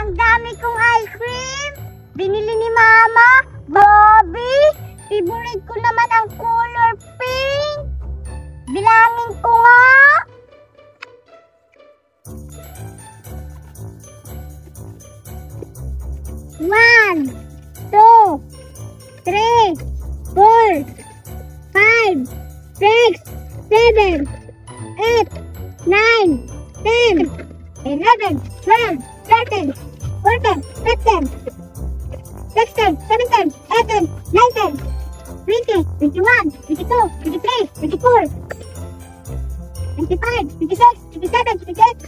Ang dami kong ice cream. Binili ni Mama. Bobby, favorite ko naman ang color pink. Bilangin ko nga. 1, 2, 3, 4, 5, 6, 7, 8, 9, 10, 11, 12, 13, 14, 15, 16, 17, 18, 19, 20, 21, 22, 23, 24, 25, 26, 27, 28,